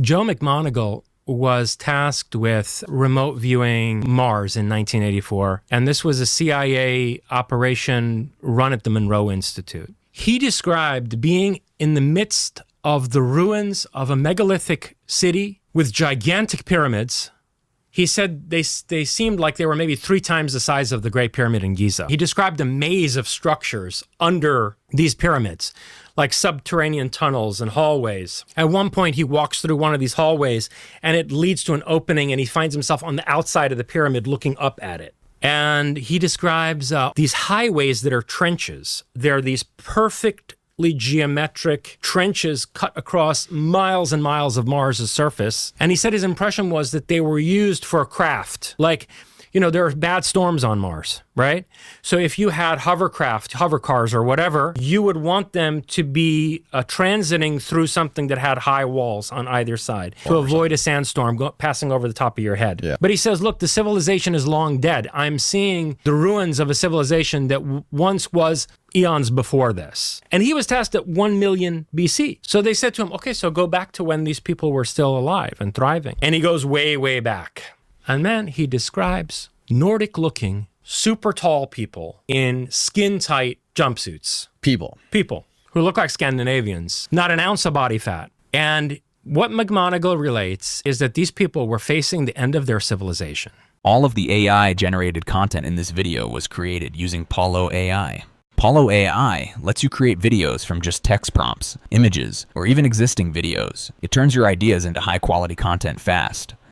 Joe McMoneagle was tasked with remote viewing Mars in 1984, and this was a CIA operation run at the Monroe Institute. He described being in the midst of the ruins of a megalithic city with gigantic pyramids. He said they seemed like they were maybe 3 times the size of the Great Pyramid in Giza. He described a maze of structures under these pyramids, like subterranean tunnels and hallways. At one point, he walks through one of these hallways, and it leads to an opening, and he finds himself on the outside of the pyramid looking up at it. And he describes these highways that are trenches. They're these perfectly geometric trenches cut across miles and miles of Mars' surface. And he said his impression was that they were used for a craft. Like, there are bad storms on Mars, right? So if you had hover cars or whatever, you would want them to be transiting through something that had high walls on either side to avoid a sandstorm passing over the top of your head. Yeah. But he says, look, the civilization is long dead. I'm seeing the ruins of a civilization that once was eons before this. And he was tasked at 1 million BC. So they said to him, okay, so go back to when these people were still alive and thriving. And he goes way, way back. And then he describes Nordic-looking, super tall people in skin-tight jumpsuits. People who look like Scandinavians, not an ounce of body fat. And what McMoneagle relates is that these people were facing the end of their civilization. All of the AI-generated content in this video was created using Pollo AI. Pollo AI lets you create videos from just text prompts, images, or even existing videos. It turns your ideas into high-quality content fast.